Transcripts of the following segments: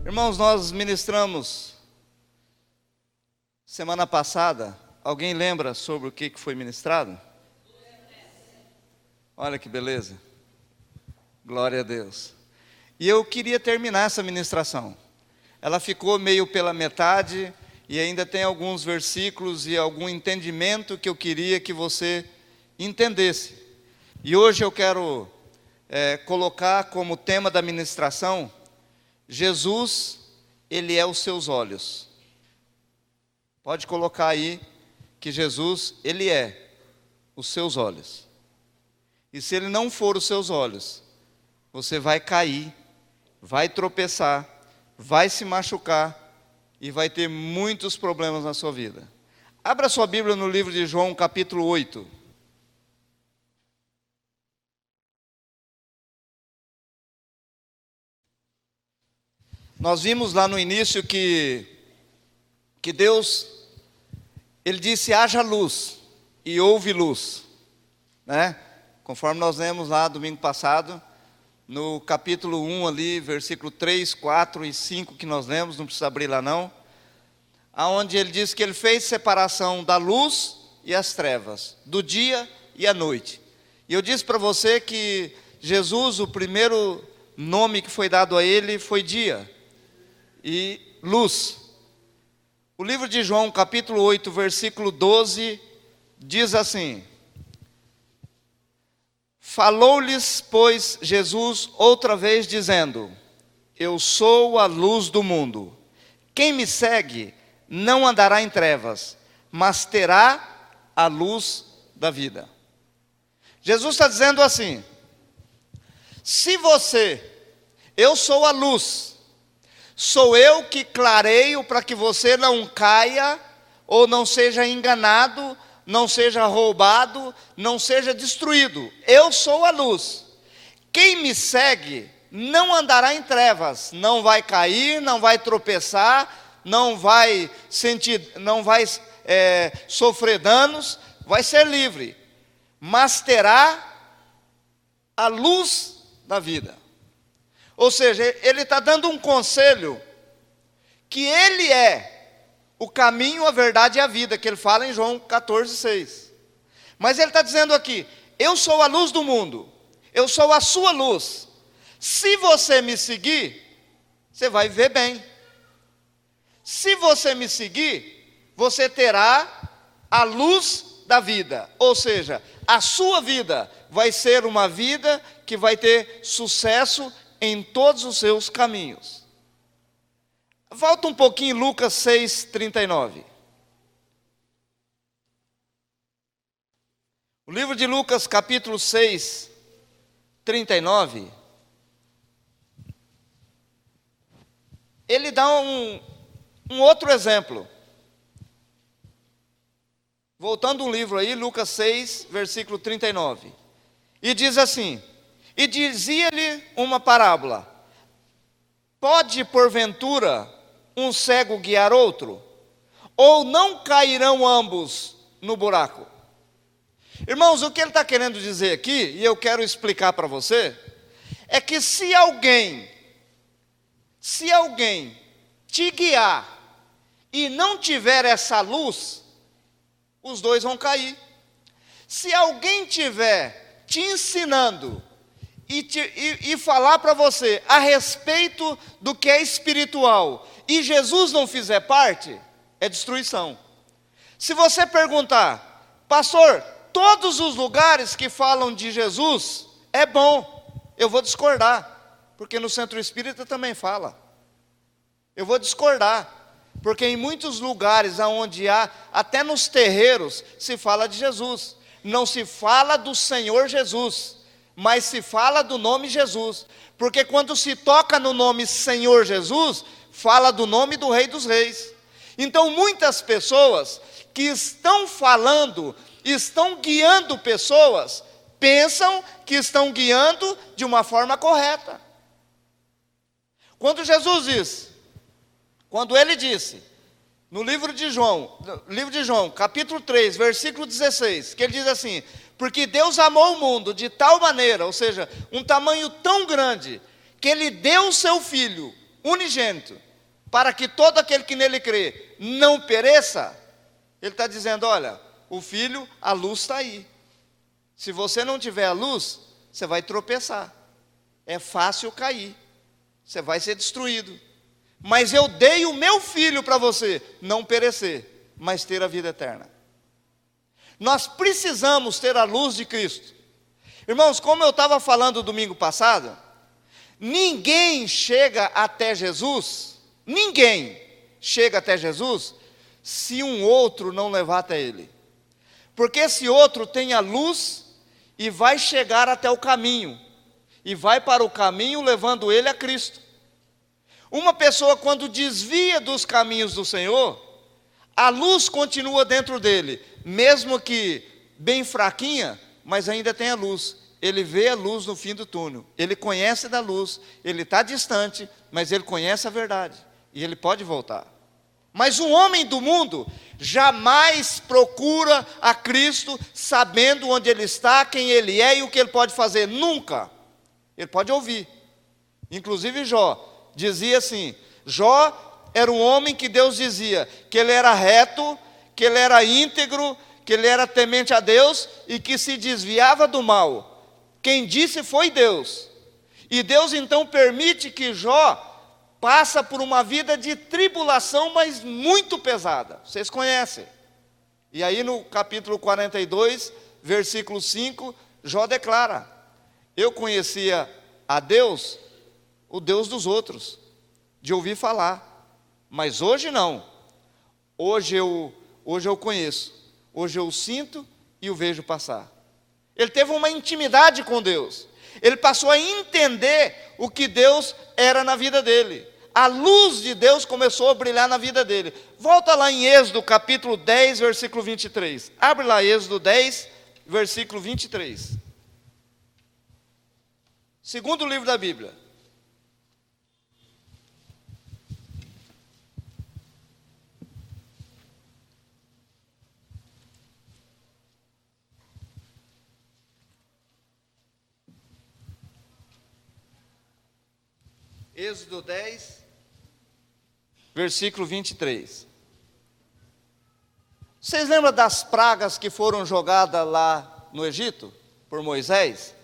Irmãos, nós ministramos semana passada. Alguém lembra sobre o que foi ministrado? Olha que beleza. Glória a Deus. E eu queria terminar essa ministração. Ela ficou meio pela metade e ainda tem alguns versículos e algum entendimento que eu queria que você entendesse. E hoje eu quero colocar como tema da ministração: Jesus, Ele é os seus olhos. Pode colocar aí que Jesus, Ele é os seus olhos. E se Ele não for os seus olhos, você vai cair, vai tropeçar, vai se machucar e vai ter muitos problemas na sua vida. Abra sua Bíblia no livro de João, capítulo 8. Nós vimos lá no início que Deus, Ele disse: haja luz, e houve luz, né? Conforme nós lemos lá domingo passado, no capítulo 1 ali, versículo 3, 4 e 5 que nós lemos, não precisa abrir lá não, aonde Ele diz que Ele fez separação da luz e as trevas, do dia e a noite. E eu disse para você que Jesus, o primeiro nome que foi dado a Ele foi dia e luz. O livro de João, capítulo 8, versículo 12, diz assim: falou-lhes, pois, Jesus outra vez, dizendo: eu sou a luz do mundo. Quem me segue não andará em trevas, mas terá a luz da vida. Jesus está dizendo assim: eu sou a luz, sou eu que clareio para que você não caia, ou não seja enganado, não seja roubado, não seja destruído. Eu sou a luz. Quem me segue não andará em trevas, não vai cair, não vai tropeçar, não vai sofrer danos, vai ser livre, mas terá a luz da vida. Ou seja, Ele está dando um conselho que Ele é o caminho, a verdade e a vida, que Ele fala em João 14, 6. Mas Ele está dizendo aqui: eu sou a luz do mundo, eu sou a sua luz. Se você me seguir, você vai viver bem. Se você me seguir, você terá a luz da vida. Ou seja, a sua vida vai ser uma vida que vai ter sucesso em todos os seus caminhos. Volta um pouquinho em Lucas 6, 39. O livro de Lucas, capítulo 6, 39. Ele dá um outro exemplo. Voltando um livro aí, Lucas 6, versículo 39. E diz assim: e dizia-lhe uma parábola: pode porventura um cego guiar outro? Ou não cairão ambos no buraco? Irmãos, o que ele está querendo dizer aqui, e eu quero explicar para você, é que se alguém te guiar e não tiver essa luz, os dois vão cair. Se alguém tiver te ensinando e falar para você a respeito do que é espiritual, e Jesus não fizer parte, é destruição. Se você perguntar: pastor, todos os lugares que falam de Jesus é bom, eu vou discordar, porque no Centro Espírita também fala. Eu vou discordar, porque em muitos lugares onde há, até nos terreiros, se fala de Jesus. Não se fala do Senhor Jesus, mas se fala do nome Jesus. Porque quando se toca no nome Senhor Jesus, fala do nome do Rei dos Reis. Então muitas pessoas que estão falando, estão guiando pessoas, pensam que estão guiando de uma forma correta. Quando Ele disse: no livro de João, capítulo 3, versículo 16, que ele diz assim: porque Deus amou o mundo de tal maneira, ou seja, um tamanho tão grande, que Ele deu o seu Filho unigênito, para que todo aquele que nele crê não pereça. Ele está dizendo: olha, o Filho, a luz está aí. Se você não tiver a luz, você vai tropeçar. É fácil cair. Você vai ser destruído. Mas eu dei o meu Filho para você não perecer, mas ter a vida eterna. Nós precisamos ter a luz de Cristo. Irmãos, como eu estava falando domingo passado, ninguém chega até Jesus, se um outro não levar até Ele. Porque esse outro tem a luz e vai chegar até o caminho, e vai para o caminho levando ele a Cristo. Uma pessoa, quando desvia dos caminhos do Senhor, a luz continua dentro dele, mesmo que bem fraquinha, mas ainda tem a luz. Ele vê a luz no fim do túnel, ele conhece da luz, ele está distante, mas ele conhece a verdade, e ele pode voltar. Mas um homem do mundo jamais procura a Cristo sabendo onde Ele está, quem Ele é e o que Ele pode fazer. Nunca. Ele pode ouvir. Inclusive Jó dizia assim: Jó era um homem que Deus dizia que ele era reto, que ele era íntegro, que ele era temente a Deus e que se desviava do mal. Quem disse foi Deus. E Deus então permite que Jó passa por uma vida de tribulação, mas muito pesada. Vocês conhecem. E aí no capítulo 42, versículo 5, Jó declara: eu conhecia a Deus, o Deus dos outros, de ouvir falar, mas hoje não. Hoje eu conheço, hoje eu o sinto e o vejo passar. Ele teve uma intimidade com Deus. Ele passou a entender o que Deus era na vida dele. A luz de Deus começou a brilhar na vida dele. Volta lá em Êxodo, capítulo 10, versículo 23. Abre lá Êxodo 10, versículo 23. Segundo livro da Bíblia. Êxodo 10, versículo 23. Vocês lembram das pragas que foram jogadas lá no Egito, por Moisés?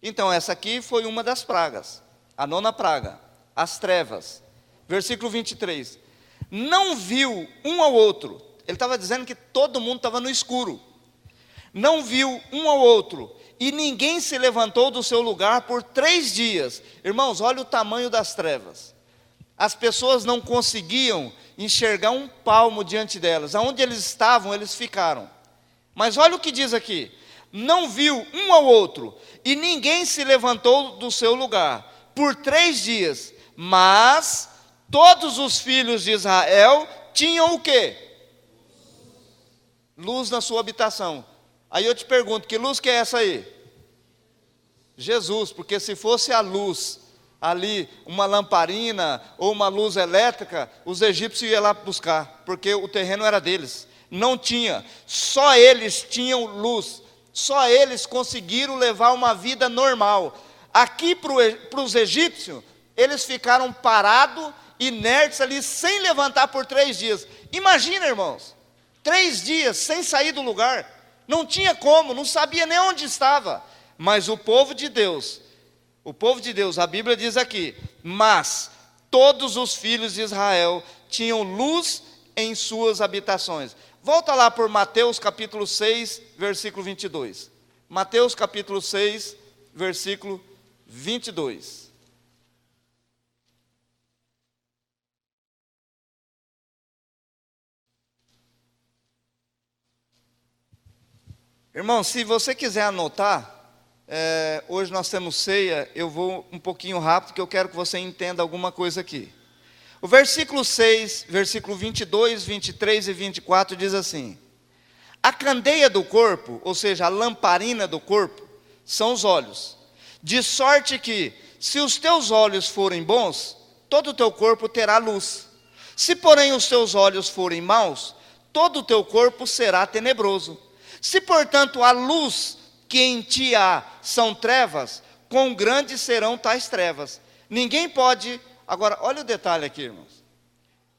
Então essa aqui foi uma das pragas, a 9ª praga, as trevas. Versículo 23. Não viu um ao outro, ele estava dizendo que todo mundo estava no escuro. Não viu um ao outro, e ninguém se levantou do seu lugar por 3 dias. Irmãos, olha o tamanho das trevas. As pessoas não conseguiam enxergar um palmo diante delas. Aonde eles estavam, eles ficaram. Mas olha o que diz aqui: não viu um ao outro, e ninguém se levantou do seu lugar por 3 dias. Mas todos os filhos de Israel tinham o quê? Luz na sua habitação. Aí eu te pergunto, que luz que é essa aí? Jesus, porque se fosse a luz ali, uma lamparina ou uma luz elétrica, os egípcios iam lá buscar, porque o terreno era deles. Não tinha, só eles tinham luz, só eles conseguiram levar uma vida normal. Aqui para os egípcios, eles ficaram parados, inertes ali, sem levantar por 3 dias. Imagina, irmãos, 3 dias sem sair do lugar. Não tinha como, não sabia nem onde estava. Mas o povo de Deus, a Bíblia diz aqui: mas todos os filhos de Israel tinham luz em suas habitações. Volta lá por Mateus capítulo 6, versículo 22. Mateus capítulo 6, versículo 22. Irmão, se você quiser anotar, hoje nós temos ceia, eu vou um pouquinho rápido, porque eu quero que você entenda alguma coisa aqui. O versículo 6, versículo 22, 23 e 24 diz assim: a candeia do corpo, ou seja, a lamparina do corpo, são os olhos. De sorte que, se os teus olhos forem bons, todo o teu corpo terá luz. Se, porém, os teus olhos forem maus, todo o teu corpo será tenebroso. Se, portanto, a luz que em ti há são trevas, quão grandes serão tais trevas. Ninguém pode, agora, olha o detalhe aqui, irmãos.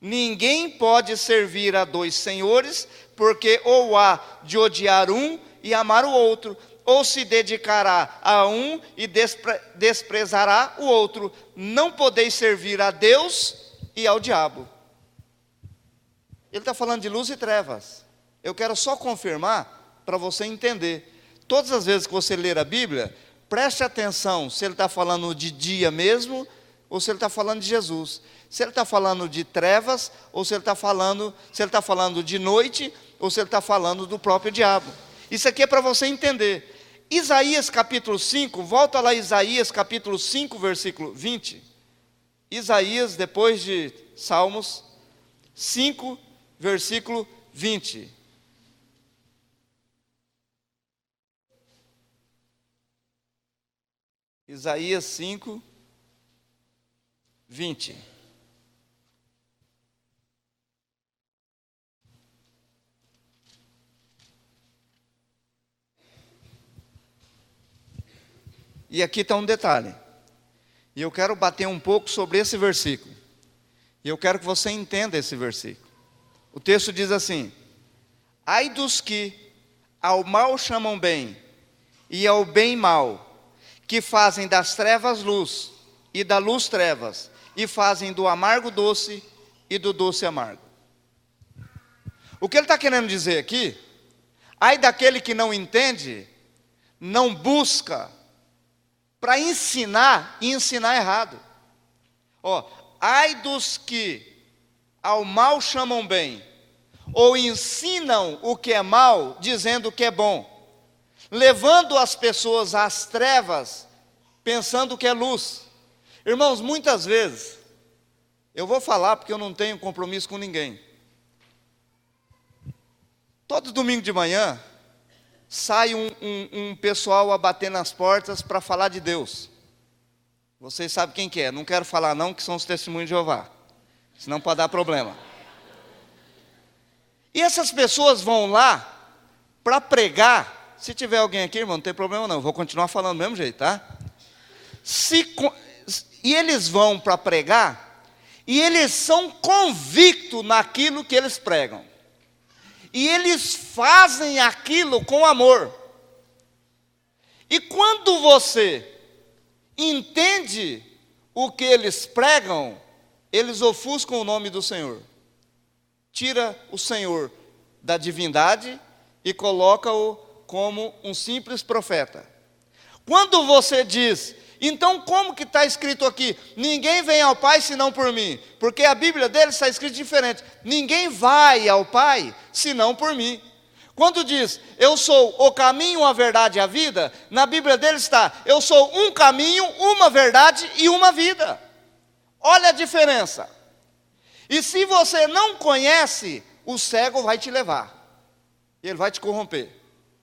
Ninguém pode servir a dois senhores, porque ou há de odiar um e amar o outro, ou se dedicará a um e desprezará o outro. Não podeis servir a Deus e ao diabo. Ele está falando de luz e trevas. Eu quero só confirmar para você entender. Todas as vezes que você ler a Bíblia, preste atenção se ele está falando de dia mesmo, ou se ele está falando de Jesus. Se ele está falando de trevas, ou se ele está falando de noite, ou se ele está falando do próprio diabo. Isso aqui é para você entender. Isaías capítulo 5, volta lá Isaías capítulo 5, versículo 20. Isaías, depois de Salmos 5, versículo 20. Isaías 5, 20. E aqui está um detalhe. E eu quero bater um pouco sobre esse versículo. E eu quero que você entenda esse versículo. O texto diz assim: ai dos que ao mal chamam bem, e ao bem mal, que fazem das trevas luz, e da luz trevas, e fazem do amargo doce, e do doce amargo. O que ele está querendo dizer aqui, ai daquele que não entende, não busca, para ensinar, e ensinar errado. Ai dos que ao mal chamam bem, ou ensinam o que é mal, dizendo o que é bom, levando as pessoas às trevas, pensando que é luz. Irmãos, muitas vezes, eu vou falar porque eu não tenho compromisso com ninguém. Todo domingo de manhã, sai um pessoal a bater nas portas para falar de Deus. Vocês sabem quem que é, não quero falar não, que são os testemunhos de Jeová, senão pode dar problema. E essas pessoas vão lá para pregar. Se tiver alguém aqui, irmão, não tem problema não, eu vou continuar falando do mesmo jeito, tá? E eles vão para pregar, e eles são convictos naquilo que eles pregam. E eles fazem aquilo com amor. E quando você entende o que eles pregam, eles ofuscam o nome do Senhor. Tira o Senhor da divindade e coloca-o como um simples profeta. Quando você diz, então como que está escrito aqui? Ninguém vem ao Pai senão por mim. Porque a Bíblia deles está escrito diferente. Ninguém vai ao Pai senão por mim. Quando diz, eu sou o caminho, a verdade e a vida, na Bíblia deles está, eu sou um caminho, uma verdade e uma vida. Olha a diferença. E se você não conhece, o cego vai te levar. Ele vai te corromper.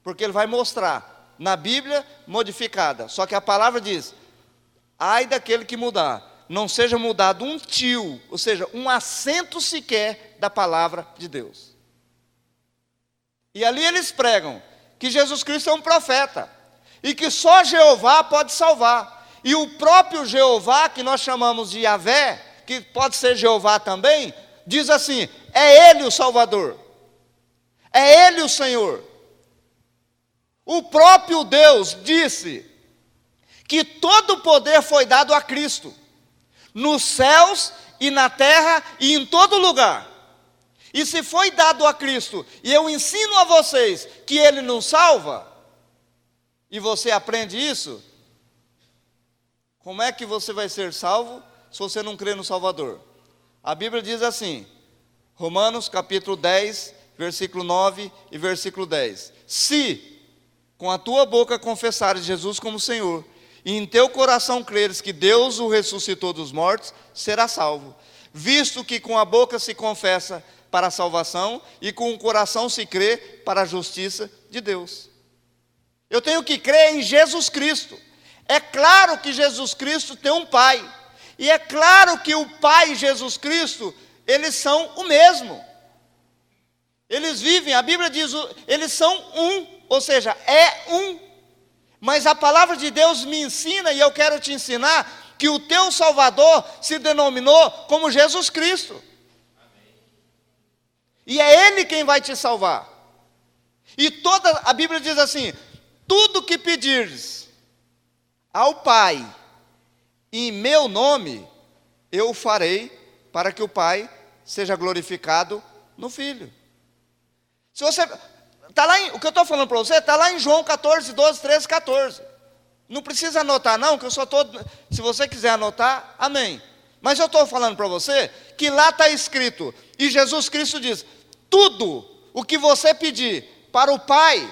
Porque ele vai mostrar na Bíblia modificada. Só que a palavra diz, ai daquele que mudar, não seja mudado um tio, ou seja, um acento sequer da palavra de Deus. E ali eles pregam que Jesus Cristo é um profeta, e que só Jeová pode salvar. E o próprio Jeová, que nós chamamos de Yahvé, que pode ser Jeová também, diz assim, é Ele o Salvador, é Ele o Senhor. O próprio Deus disse que todo o poder foi dado a Cristo, nos céus e na terra e em todo lugar. E se foi dado a Cristo, e eu ensino a vocês que Ele nos salva, e você aprende isso, como é que você vai ser salvo se você não crê no Salvador? A Bíblia diz assim, Romanos capítulo 10, versículo 9 e versículo 10. Se com a tua boca confessares Jesus como Senhor, e em teu coração creres que Deus o ressuscitou dos mortos, serás salvo. Visto que com a boca se confessa para a salvação, e com o coração se crê para a justiça de Deus. Eu tenho que crer em Jesus Cristo. É claro que Jesus Cristo tem um Pai, e é claro que o Pai Jesus Cristo, eles são o mesmo. Eles vivem, a Bíblia diz, eles são um, ou seja, é um. Mas a palavra de Deus me ensina, e eu quero te ensinar, que o teu Salvador se denominou como Jesus Cristo. E é Ele quem vai te salvar. E a Bíblia diz assim: tudo que pedires ao Pai, em meu nome, eu farei, para que o Pai seja glorificado no Filho. Se você tá lá o que eu estou falando para você está lá em João 14, 12, 13, 14. Não precisa anotar não, que eu só estou. Se você quiser anotar, amém. Mas eu estou falando para você que lá está escrito, e Jesus Cristo diz: tudo o que você pedir para o Pai,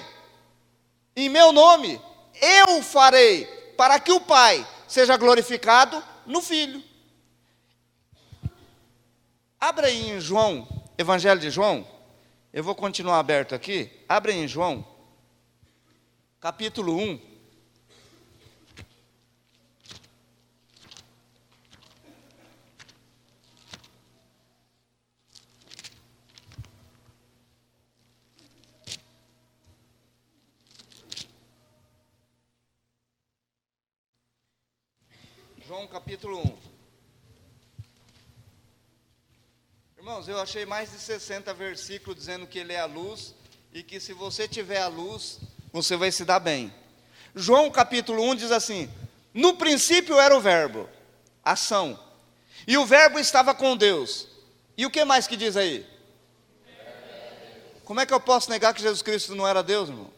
em meu nome, eu farei, para que o Pai seja glorificado no Filho. Abra aí em João, Evangelho de João. Eu vou continuar aberto aqui. Abre em João, capítulo 1. João capítulo 1. Irmãos, eu achei mais de 60 versículos dizendo que Ele é a luz, e que se você tiver a luz, você vai se dar bem. João capítulo 1 diz assim: no princípio era o verbo, ação, e o verbo estava com Deus. E o que mais que diz aí? Como é que eu posso negar que Jesus Cristo não era Deus, irmão?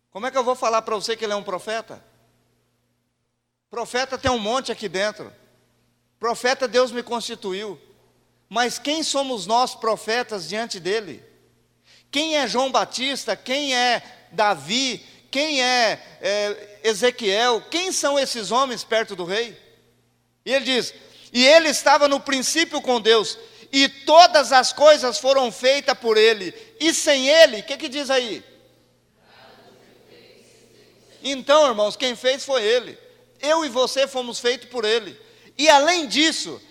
Como é que eu vou falar para você que Ele é um profeta? Profeta tem um monte aqui dentro. Profeta Deus me constituiu. Mas quem somos nós profetas diante dele? Quem é João Batista? Quem é Davi? Quem é Ezequiel? Quem são esses homens perto do rei? E ele diz: e ele estava no princípio com Deus, e todas as coisas foram feitas por ele, e sem ele, o que diz aí? Então, irmãos, quem fez foi ele. Eu e você fomos feitos por ele. E além disso,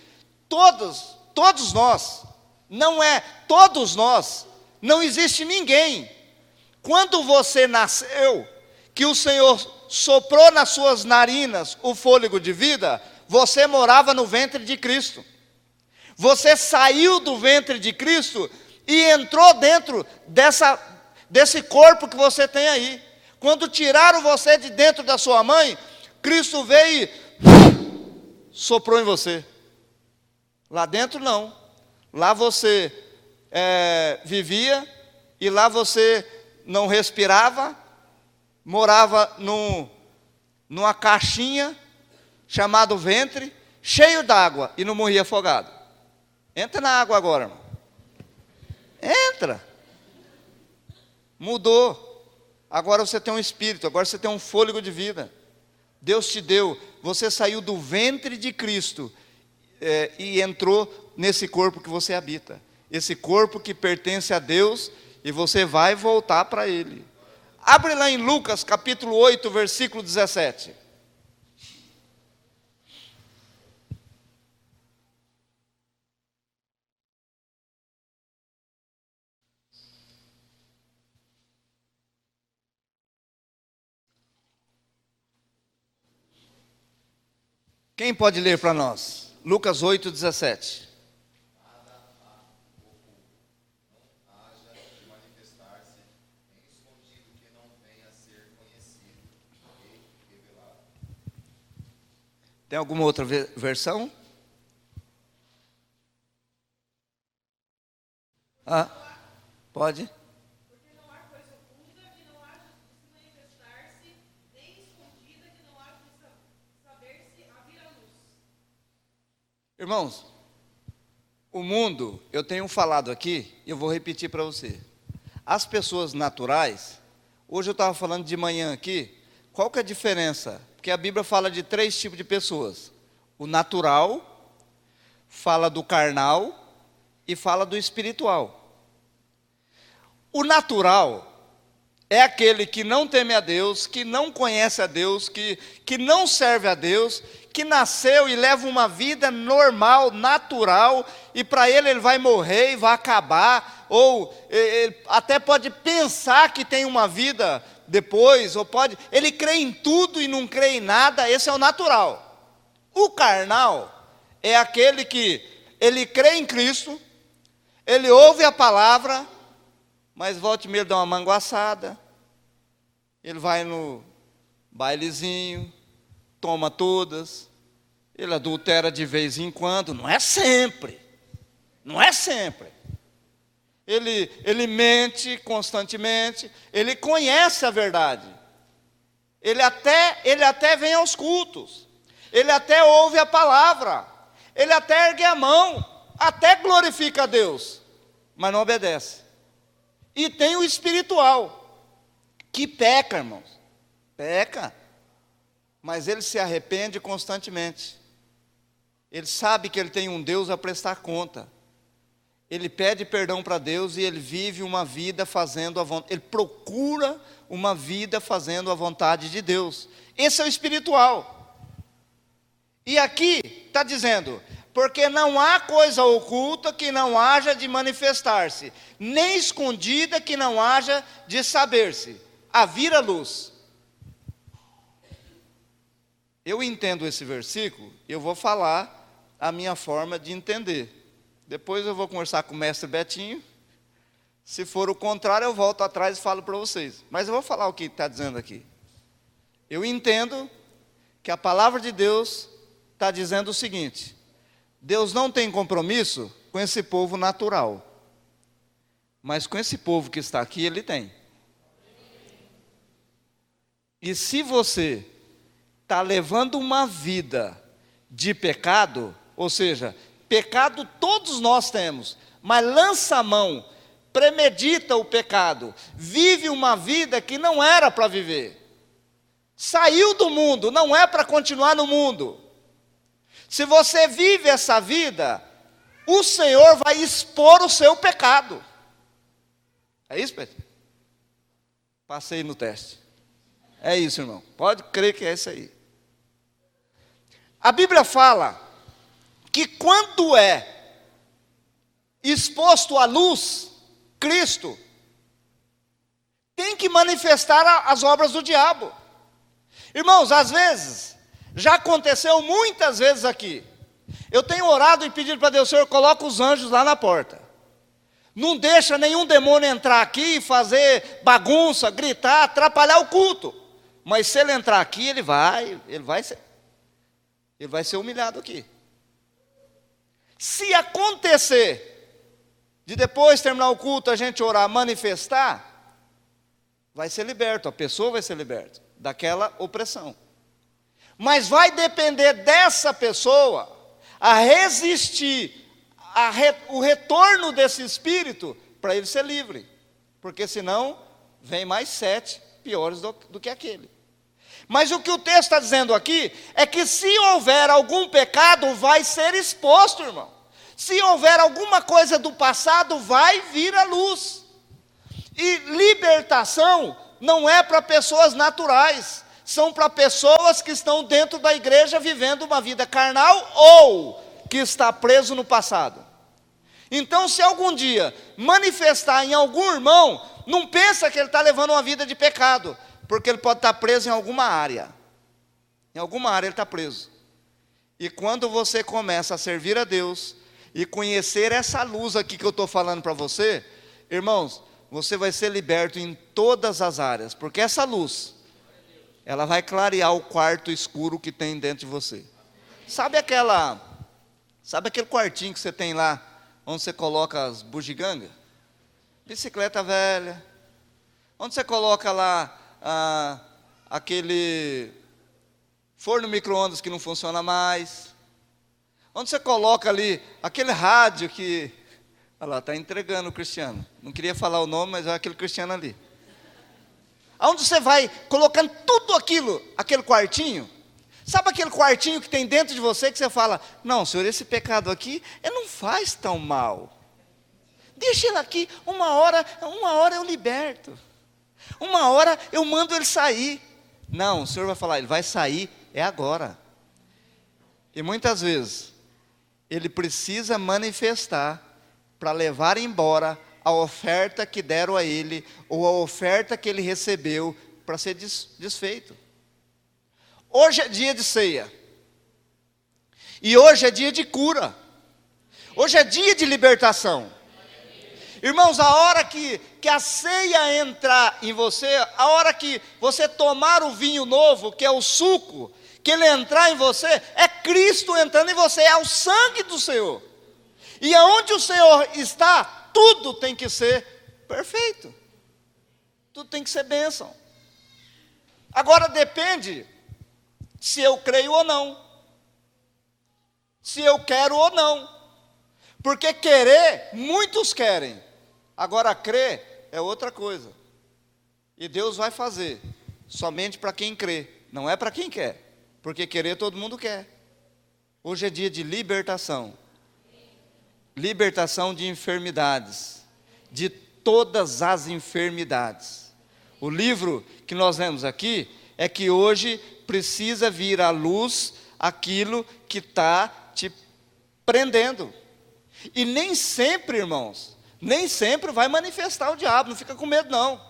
todos nós, não existe ninguém. Quando você nasceu, que o Senhor soprou nas suas narinas o fôlego de vida, você morava no ventre de Cristo. Você saiu do ventre de Cristo e entrou dentro desse corpo que você tem aí. Quando tiraram você de dentro da sua mãe, Cristo veio e soprou em você. Lá dentro não. Lá você vivia, e lá você não respirava, morava numa caixinha chamada ventre, cheio d'água, e não morria afogado. Entra na água agora, irmão. Entra. Mudou. Agora você tem um espírito, agora você tem um fôlego de vida. Deus te deu, você saiu do ventre de Cristo e entrou nesse corpo que você habita. Esse corpo que pertence a Deus, e você vai voltar para Ele. Abre lá em Lucas capítulo 8, versículo 17. Quem pode ler para nós? Lucas 8, 17. Tem alguma outra versão? Pode? Porque não há coisa oculta que não haja de se manifestar-se, nem escondida que não haja de saber-se a vir à luz. Irmãos, o mundo, eu tenho falado aqui, e eu vou repetir para você. As pessoas naturais, hoje eu estava falando de manhã aqui, qual que é a diferença? Porque a Bíblia fala de 3 tipos de pessoas: o natural, fala do carnal e fala do espiritual. O natural é aquele que não teme a Deus, que não conhece a Deus, que não serve a Deus, que nasceu e leva uma vida normal, natural, e para ele vai morrer e vai acabar, ou ele até pode pensar que tem uma vida depois, ou pode, ele crê em tudo e não crê em nada, esse é o natural. O carnal é aquele que ele crê em Cristo, ele ouve a palavra, mas volta e meia dá uma manguaçada, ele vai no bailezinho, toma todas, ele adultera de vez em quando, não é sempre, não é sempre. Ele mente constantemente, ele conhece a verdade, ele até vem aos cultos, ele até ouve a palavra, ele até ergue a mão, até glorifica a Deus, mas não obedece. E tem o espiritual, que peca, irmãos, peca, mas ele se arrepende constantemente. Ele sabe que ele tem um Deus a prestar conta. Ele pede perdão para Deus e ele vive uma vida fazendo a vontade, ele procura uma vida fazendo a vontade de Deus. Esse é o espiritual. E aqui está dizendo, porque não há coisa oculta que não haja de manifestar-se, nem escondida que não haja de saber-se, a vir à luz. Eu entendo esse versículo, eu vou falar a minha forma de entender. Depois eu vou conversar com o mestre Betinho. Se for o contrário, eu volto atrás e falo para vocês. Mas eu vou falar o que está dizendo aqui. Eu entendo que a palavra de Deus está dizendo o seguinte: Deus não tem compromisso com esse povo natural, mas com esse povo que está aqui, Ele tem. E se você está levando uma vida de pecado, ou seja, pecado todos nós temos, mas lança a mão, premedita o pecado, vive uma vida que não era para viver, saiu do mundo, não é para continuar no mundo. Se você vive essa vida, o Senhor vai expor o seu pecado. É isso, Pedro? Passei no teste. É isso, irmão, pode crer que é isso aí. A Bíblia fala que quando é exposto à luz, Cristo, tem que manifestar as obras do diabo. Irmãos, às vezes, já aconteceu muitas vezes aqui, eu tenho orado e pedido para Deus, Senhor, coloca os anjos lá na porta. Não deixa nenhum demônio entrar aqui e fazer bagunça, gritar, atrapalhar o culto. Mas se ele entrar aqui, ele vai ser humilhado aqui. Se acontecer de depois terminar o culto a gente orar, manifestar, vai ser liberto, a pessoa vai ser liberta daquela opressão. Mas vai depender dessa pessoa a resistir o retorno desse espírito para ele ser livre, porque senão vem mais 7 piores do que aquele. Mas o que o texto está dizendo aqui é que se houver algum pecado, vai ser exposto, irmão. Se houver alguma coisa do passado, vai vir à luz. E libertação não é para pessoas naturais, são para pessoas que estão dentro da igreja vivendo uma vida carnal ou que está preso no passado. Então, se algum dia manifestar em algum irmão, não pensa que ele está levando uma vida de pecado, porque ele pode estar preso em alguma área. Em alguma área ele está preso. E quando você começa a servir a Deus e conhecer essa luz aqui que eu estou falando para você, irmãos, você vai ser liberto em todas as áreas, porque essa luz, ela vai clarear o quarto escuro que tem dentro de você. Sabe aquele quartinho que você tem lá, onde você coloca as bugigangas? Bicicleta velha. Onde você coloca lá aquele forno micro-ondas que não funciona mais? Onde você coloca ali aquele rádio que... Olha lá, está entregando o Cristiano. Não queria falar o nome, mas é aquele Cristiano ali. Aonde você vai colocando tudo aquilo, aquele quartinho? Sabe aquele quartinho que tem dentro de você que você fala, não, Senhor, esse pecado aqui, ele não faz tão mal. Deixa ele aqui, uma hora eu liberto. Uma hora eu mando ele sair. Não, o Senhor vai falar, ele vai sair, é agora. E muitas vezes, ele precisa manifestar para levar embora a oferta que deram a ele, ou a oferta que ele recebeu para ser desfeito. Hoje é dia de ceia. E hoje é dia de cura. Hoje é dia de libertação. Irmãos, a hora que a ceia entrar em você, a hora que você tomar o vinho novo, que é o suco, que ele entrar em você, é Cristo entrando em você, é o sangue do Senhor. E aonde o Senhor está, tudo tem que ser perfeito. Tudo tem que ser bênção. Agora depende se eu creio ou não. Se eu quero ou não. Porque querer, muitos querem. Agora crer é outra coisa. E Deus vai fazer somente para quem crê, não é para quem quer. Porque querer todo mundo quer. Hoje é dia de libertação. Libertação de enfermidades. De todas as enfermidades. O livro que nós lemos aqui é que hoje precisa vir à luz aquilo que está te prendendo. E nem sempre, irmãos, nem sempre vai manifestar o diabo, não fica com medo não.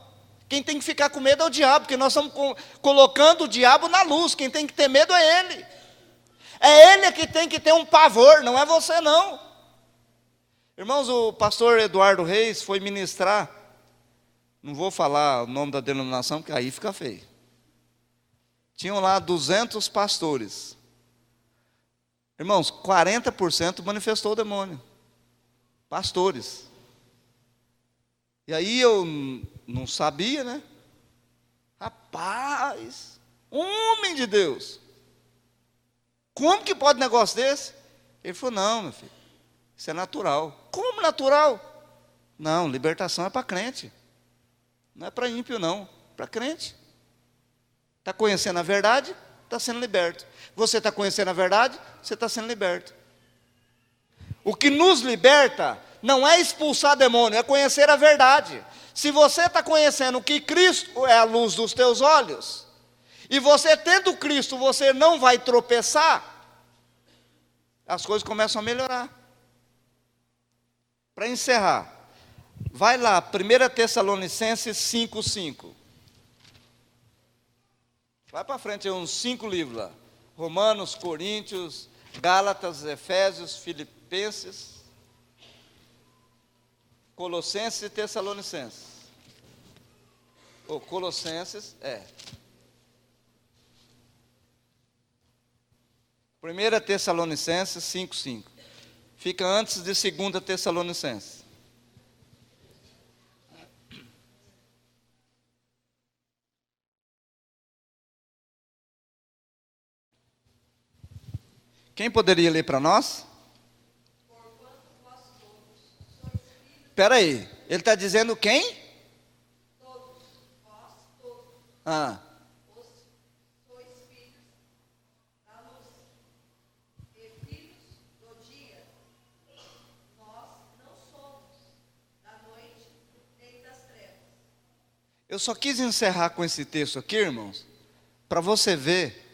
Quem tem que ficar com medo é o diabo, porque nós estamos colocando o diabo na luz, quem tem que ter medo é ele. É ele que tem que ter um pavor, não é você não. Irmãos, o pastor Eduardo Reis foi ministrar, não vou falar o nome da denominação, porque aí fica feio. Tinham lá 200 pastores. Irmãos, 40% manifestou o demônio. Pastores. E aí eu não sabia, né? Rapaz, homem de Deus. Como que pode um negócio desse? Ele falou, não, meu filho, isso é natural. Como natural? Não, libertação é para crente. Não é para ímpio não, para crente. Está conhecendo a verdade, está sendo liberto. Você está conhecendo a verdade, você está sendo liberto. O que nos liberta não é expulsar demônio, é conhecer a verdade. Se você está conhecendo que Cristo é a luz dos teus olhos, e você tendo Cristo, você não vai tropeçar, as coisas começam a melhorar. Para encerrar, vai lá, 1 Tessalonicenses 5:5. Vai para frente, uns 5 livros lá. Romanos, Coríntios, Gálatas, Efésios, Filipenses, Colossenses e Tessalonicenses. Ou Colossenses, 1 Tessalonicenses 5:5. Fica antes de 2 Tessalonicenses. Quem poderia ler para nós? Espera aí, ele está dizendo quem? Todos, vós todos, sois filhos da luz e filhos do dia. Nós não somos da noite nem das trevas. Eu só quis encerrar com esse texto aqui, irmãos, para você ver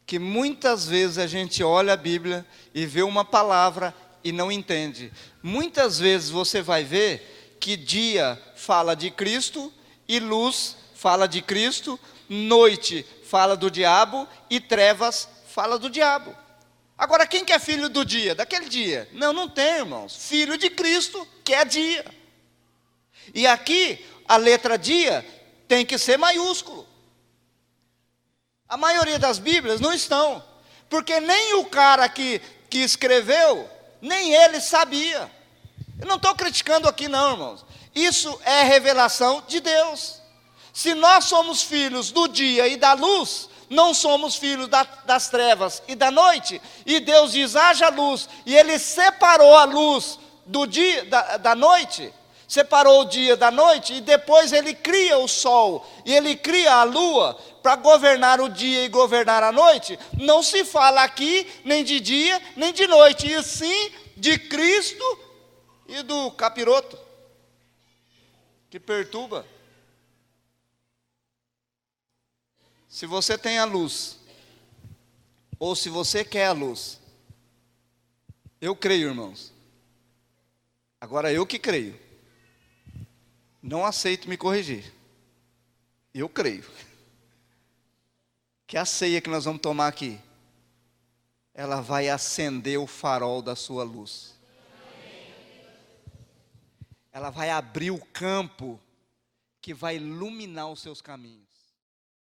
que muitas vezes a gente olha a Bíblia e vê uma palavra e não entende. Muitas vezes você vai ver que dia fala de Cristo e luz fala de Cristo, noite fala do diabo e trevas fala do diabo. Agora, quem que é filho do dia? Daquele dia? Não, não tem, irmãos. Filho de Cristo, que é dia. E aqui, a letra dia tem que ser maiúsculo. A maioria das Bíblias não estão, porque nem o cara que escreveu, nem ele sabia. Eu não estou criticando aqui não, irmãos. Isso é revelação de Deus. Se nós somos filhos do dia e da luz, não somos filhos das trevas e da noite. E Deus diz, haja luz, e Ele separou a luz do dia, da noite, separou o dia da noite, e depois Ele cria o sol, e Ele cria a lua, para governar o dia e governar a noite. Não se fala aqui nem de dia, nem de noite, e sim de Cristo e do capiroto, que perturba. Se você tem a luz, ou se você quer a luz, Eu creio, irmãos. Agora eu que creio. Não aceito me corrigir. Eu creio. Que a ceia que nós vamos tomar aqui, ela vai acender o farol da sua luz. Ela vai abrir o campo que vai iluminar os seus caminhos.